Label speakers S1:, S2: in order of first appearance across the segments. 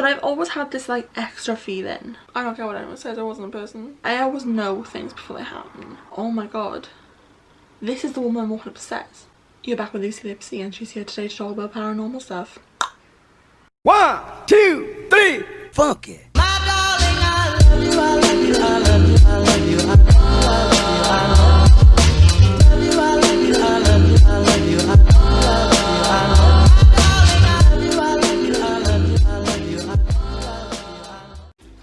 S1: But I've always had this like extra feeling. I don't care what anyone says, I wasn't a person. I always know things before they happen. Oh my god. This is the woman walking up the stairs. You're back with Lucy Lipsy and she's here today to talk about paranormal stuff.
S2: 1, 2, 3, funk it. My darling, I love you, I love you, I love you, I love you, I love you, I love you, I love you, I love you, I love you, I love you, I love you,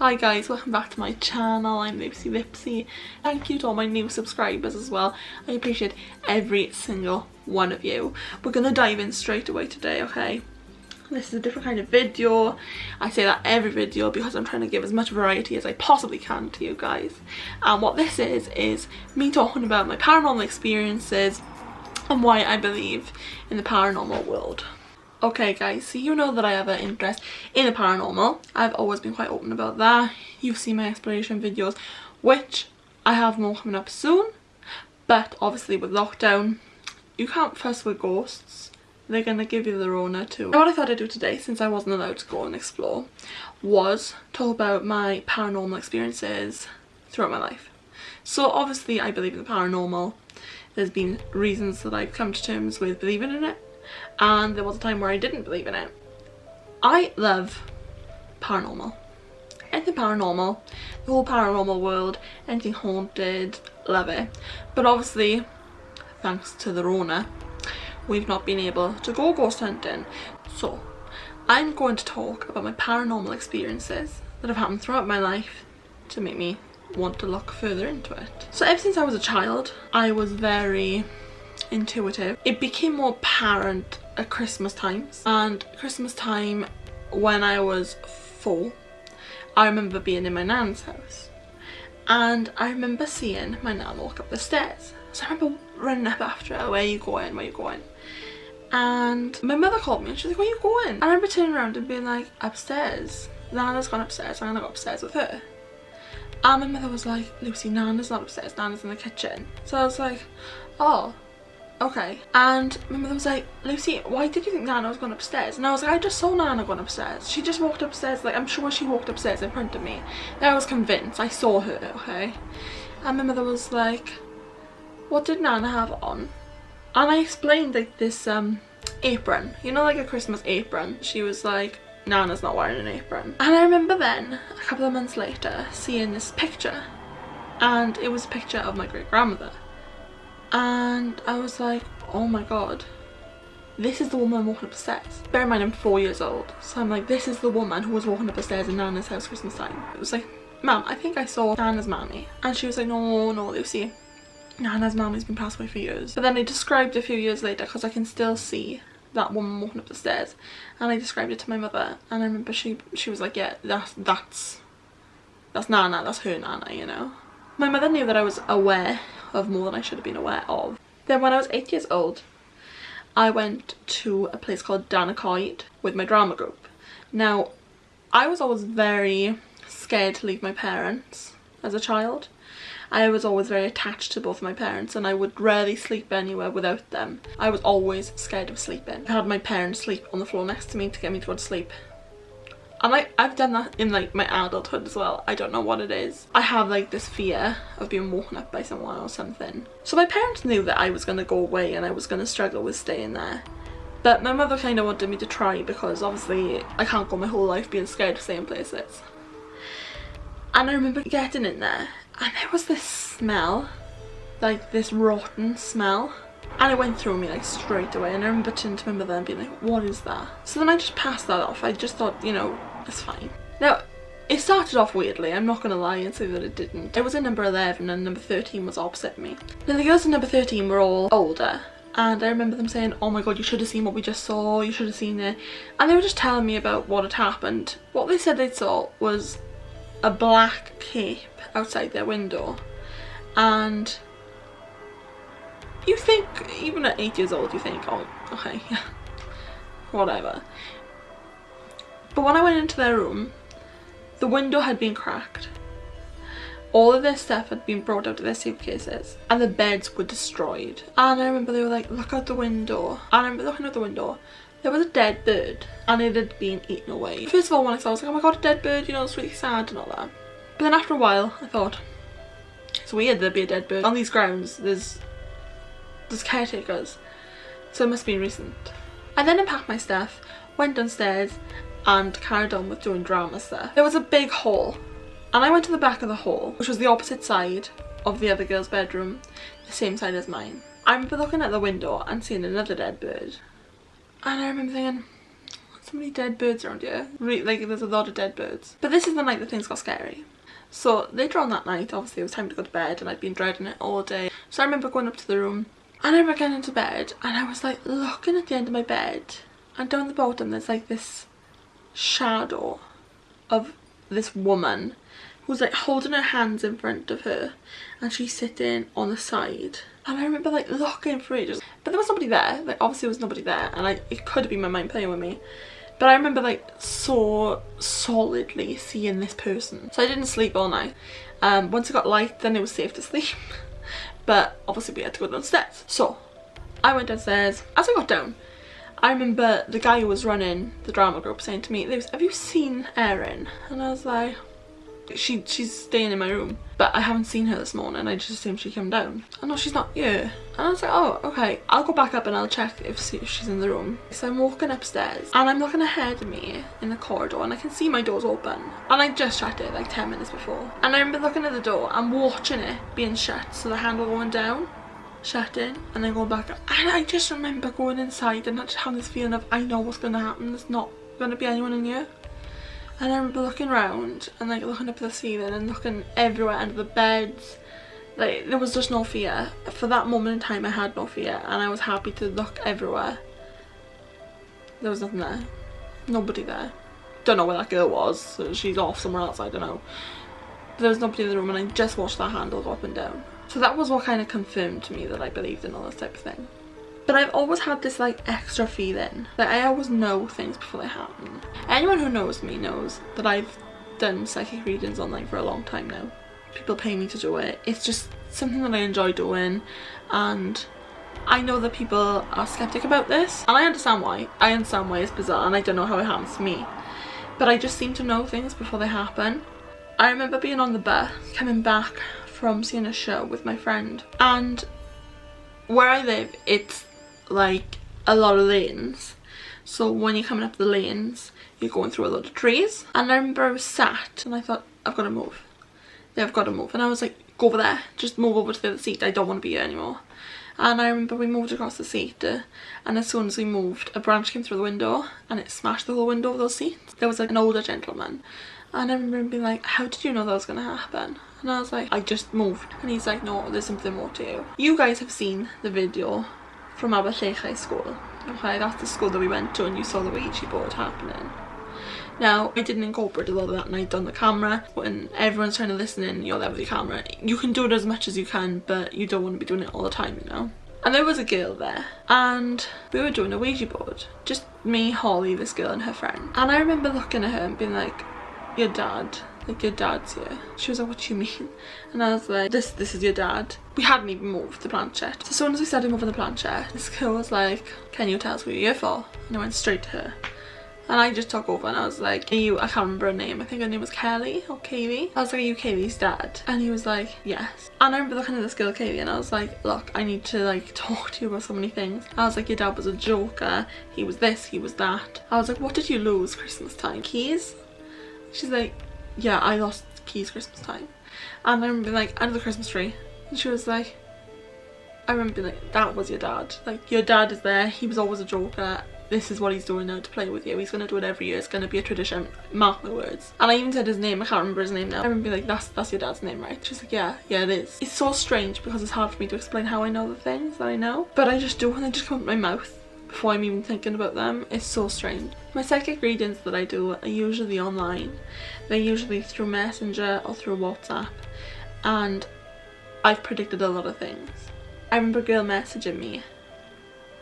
S1: Hi guys, welcome back to my channel. I'm Lipsy. Thank you to all my new subscribers as well. I appreciate every single one of you. We're gonna dive in straight away today, okay? This is a different kind of video. I say that every video because I'm trying to give as much variety as I possibly can to you guys. And what this is me talking about my paranormal experiences and why I believe in the paranormal world. Okay guys, so you know that I have an interest in the paranormal. I've always been quite open about that. You've seen my exploration videos, which I have more coming up soon. But obviously with lockdown, you can't fuss with ghosts. They're gonna give you the Rona too. Now what I thought I'd do today, since I wasn't allowed to go and explore, was talk about my paranormal experiences throughout my life. So obviously I believe in the paranormal. There's been reasons that I've come to terms with believing in it. And there was a time where I didn't believe in it. I love paranormal. Anything paranormal, the whole paranormal world, anything haunted, love it. But obviously, thanks to the Rona, we've not been able to go ghost hunting. So, I'm going to talk about my paranormal experiences that have happened throughout my life to make me want to look further into it. So ever since I was a child, I was very intuitive. It became more apparent at Christmas times, and Christmas time when I was 4, I remember being in my nan's house and I remember seeing my nan walk up the stairs. So I remember running up after her, where are you going, where are you going? And my mother called me and she's like, where are you going? And I remember turning around and being like, upstairs. Nana's gone upstairs, I'm gonna go upstairs with her. And my mother was like, Lucy, Nana's not upstairs, Nana's in the kitchen. So I was like, oh, okay. And my mother was like, Lucy, why did you think Nana was going upstairs? And I was like, I just saw Nana going upstairs. She just walked upstairs, like I'm sure she walked upstairs in front of me. And I was convinced, I saw her, okay? And my mother was like, what did Nana have on? And I explained like this apron, you know, like a Christmas apron. She was like, Nana's not wearing an apron. And I remember then, a couple of months later, seeing this picture. And it was a picture of my great grandmother. And I was like, oh my god, this is the woman walking up the stairs. Bear in mind I'm 4 years old, so I'm like, this is the woman who was walking up the stairs in Nana's house Christmas time. It was like, Mum, I think I saw Nana's mammy. And she was like, no, Lucy, Nana's mammy's been passed away for years. But then I described it a few years later, because I can still see that woman walking up the stairs, and I described it to my mother, and I remember she was like, yeah, that's Nana, that's her Nana, you know. My mother knew that I was aware of more than I should have been aware of. Then when I was 8 years old, I went to a place called Danacoid with my drama group. Now, I was always very scared to leave my parents as a child. I was always very attached to both my parents and I would rarely sleep anywhere without them. I was always scared of sleeping. I had my parents sleep on the floor next to me to get me to go to sleep. And I've done that in like my adulthood as well. I don't know what it is. I have like this fear of being woken up by someone or something. So my parents knew that I was going to go away and I was going to struggle with staying there. But my mother kind of wanted me to try because obviously I can't go my whole life being scared of staying places. And I remember getting in there and there was this smell, like this rotten smell. And it went through me like straight away, and I remember turning to my mother and being like, what is that? So then I just passed that off. I just thought, you know, it's fine. Now, it started off weirdly, I'm not going to lie and say that it didn't. I was in number 11 and number 13 was opposite me. Now the girls in number 13 were all older, and I remember them saying, oh my god, you should have seen what we just saw, you should have seen it. And they were just telling me about what had happened. What they said they saw was a black cape outside their window, and you think, even at 8 years old, you think, oh, okay, yeah, whatever. But when I went into their room, the window had been cracked. All of their stuff had been brought out of their suitcases, and the beds were destroyed. And I remember they were like, look out the window. And I remember looking out the window, there was a dead bird and it had been eaten away. First of all, when I saw it, I was like, oh my god, a dead bird, you know, it's really sad and all that. But then after a while, I thought, it's weird there'd be a dead bird. On these grounds, there's caretakers, so it must be recent. I then unpacked my stuff, went downstairs and carried on with doing drama stuff. There was a big hall and I went to the back of the hall, which was the opposite side of the other girl's bedroom, the same side as mine. I remember looking at the window and seeing another dead bird. And I remember thinking, so many dead birds around here. Like, there's a lot of dead birds. But this is the night that things got scary. So later on that night, obviously it was time to go to bed and I'd been dreading it all day. So I remember going up to the room and I remember getting into bed and I was like looking at the end of my bed, and down the bottom there's like this shadow of this woman who's like holding her hands in front of her and she's sitting on the side. And I remember like looking for ages, but there was nobody there. Like, obviously there was nobody there, and it could have been my mind playing with me. But I remember like so solidly seeing this person. So I didn't sleep all night. Once it got light, then it was safe to sleep. But obviously we had to go downstairs. So I went downstairs. As I got down, I remember the guy who was running the drama group saying to me, have you seen Erin? And I was like, she's staying in my room, but I haven't seen her this morning. I just assumed she came down. Oh no, she's not here. And I was like, oh, okay, I'll go back up and I'll check if she's in the room. So I'm walking upstairs and I'm looking ahead of me in the corridor and I can see my door's open. And I just shut it like 10 minutes before. And I remember looking at the door and watching it being shut, so the handle going down, shutting, and then going back up. And I just remember going inside and just having this feeling of, I know what's going to happen. There's not going to be anyone in here. And I remember looking around and like looking up at the ceiling and looking everywhere, under the beds. Like, there was just no fear. For that moment in time I had no fear and I was happy to look everywhere. There was nothing there. Nobody there. Don't know where that girl was. So she's off somewhere else, I don't know. But there was nobody in the room and I just watched that handle go up and down. So that was what kind of confirmed to me that I believed in all this type of thing. But I've always had this like extra feeling that I always know things before they happen. Anyone who knows me knows that I've done psychic readings online for a long time now. People pay me to do it. It's just something that I enjoy doing, and I know that people are skeptic about this, and I understand why. I understand why it's bizarre and I don't know how it happens to me. But I just seem to know things before they happen. I remember being on the bus coming back from seeing a show with my friend, and where I live it's like a lot of lanes, so when you're coming up the lanes you're going through a lot of trees. And I remember I was sat and I thought, I've got to move. Yeah, I've got to move. And I was like, go over there, just move over to the other seat, I don't want to be here anymore. And I remember we moved across the seat, and as soon as we moved a branch came through the window and it smashed the whole window of those seats. There was like an older gentleman, and I remember him being like, how did you know that was going to happen? And I was like, I just moved. And he's like, no, there's something more to you. You guys have seen the video from our High School. Okay, that's the school that we went to and you saw the Ouija board happening. Now, I didn't incorporate a lot of that night on the camera. When everyone's trying to listen in, you're there with your camera. You can do it as much as you can, but you don't want to be doing it all the time, you know? And there was a girl there, and we were doing a Ouija board. Just me, Holly, this girl and her friend. And I remember looking at her and being like, your dad. Like, your dad's here. She was like, what do you mean? And I was like, this is your dad. We hadn't even moved the planchette. So as soon as we started moving the planchette, this girl was like, can you tell us what you're here for? And I went straight to her. And I just took over and I was like, I can't remember her name. I think her name was Kelly or Kaylee. I was like, are you Kaylee's dad? And he was like, yes. And I remember looking at this girl Kaylee and I was like, look, I need to like talk to you about so many things. I was like, your dad was a joker. He was this, he was that. I was like, what did you lose Christmas time? Keys? She's like, yeah, I lost keys Christmas time. And I remember being like, under the Christmas tree. And she was like, I remember being like, that was your dad. Like, your dad is there. He was always a joker. This is what he's doing now to play with you. He's going to do it every year. It's going to be a tradition. Mark my words. And I even said his name. I can't remember his name now. I remember being like, that's your dad's name, right? She's like, yeah, it is. It's so strange because it's hard for me to explain how I know the things that I know. But I just do, and they just come out my mouth before I'm even thinking about them. It's so strange. My psychic readings that I do are usually online. They're usually through Messenger or through WhatsApp. And I've predicted a lot of things. I remember a girl messaging me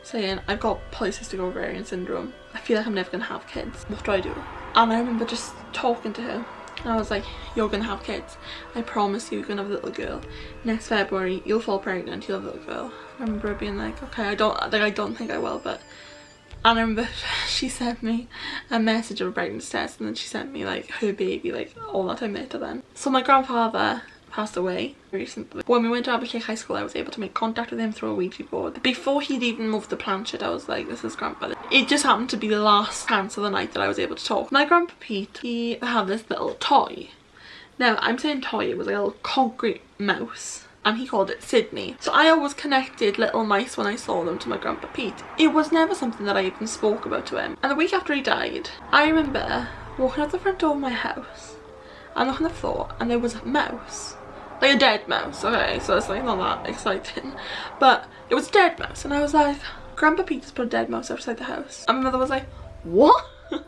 S1: saying, I've got polycystic ovarian syndrome. I feel like I'm never going to have kids. What do I do? And I remember just talking to her. And I was like, you're going to have kids. I promise you're going to have a little girl. Next February, you'll fall pregnant, you'll have a little girl. I remember her being like, okay, I don't think I will, but And I remember she sent me a message of a pregnancy test, and then she sent me like her baby like all that time later then. So my grandfather passed away recently. When we went to Abercake High School, I was able to make contact with him through a Ouija board. Before he'd even moved the planchette, I was like, this is Grandpa. It just happened to be the last chance of the night that I was able to talk. My Grandpa Pete, he had this little toy. Now, I'm saying toy, it was like a little concrete mouse. And he called it Sydney. So I always connected little mice when I saw them to my Grandpa Pete. It was never something that I even spoke about to him. And the week after he died, I remember walking out the front door of my house and looking on the floor, and there was a mouse. Like a dead mouse, okay, so it's like not that exciting. But it was a dead mouse, and I was like, Grandpa Pete just put a dead mouse outside the house. And my mother was like, what? And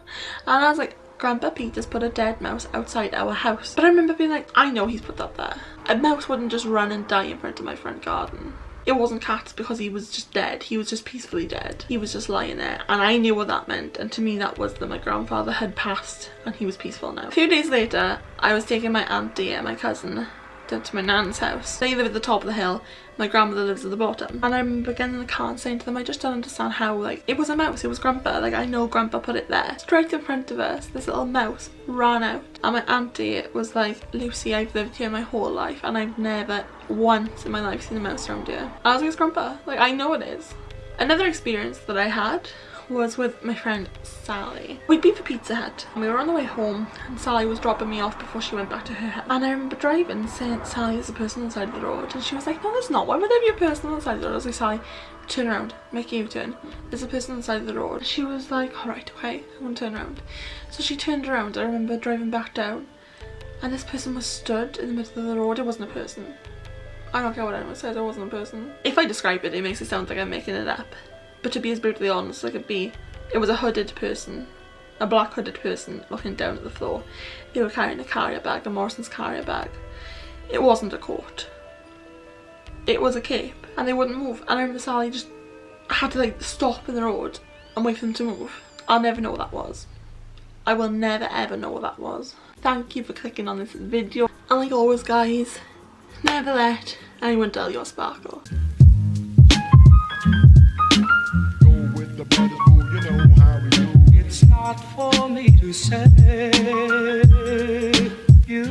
S1: I was like, Grandpa Pete has put a dead mouse outside our house. But I remember being like, I know he's put that there. A mouse wouldn't just run and die in front of my front garden. It wasn't cats because he was just dead. He was just peacefully dead. He was just lying there. And I knew what that meant. And to me that was that my grandfather had passed and he was peaceful now. A few days later, I was taking my auntie and my cousin down to my nan's house. They live at the top of the hill. My grandmother lives at the bottom. And I remember getting in the car and saying to them, I just don't understand how, like, it was a mouse, it was Grandpa, like, I know Grandpa put it there. Straight in front of us, this little mouse ran out. And my auntie was like, Lucy, I've lived here my whole life and I've never once in my life seen a mouse around here. I was like, it's Grandpa, like, I know it is. Another experience that I had was with my friend Sally. We'd been for Pizza Hut and we were on the way home, and Sally was dropping me off before she went back to her house. And I remember driving saying, Sally, there's a person on the side of the road. And she was like, no there's not, why would there be a person on the side of the road? I was like, Sally, turn around, make a U-turn. There's a person on the side of the road. She was like, alright, okay, I'm gonna turn around. So she turned around. I remember driving back down and this person was stood in the middle of the road. It wasn't a person. I don't care what anyone says, it wasn't a person. If I describe it, it makes it sound like I'm making it up. But to be as brutally honest as I could be, it was a hooded person, a black hooded person looking down at the floor. They were carrying a carrier bag, a Morrison's carrier bag. It wasn't a coat. It was a cape, and they wouldn't move. And I remember Sally just had to like stop in the road and wait for them to move. I'll never know what that was. I will never ever know what that was. Thank you for clicking on this video. And like always guys, never let anyone dull your sparkle.
S2: It's not for me to say you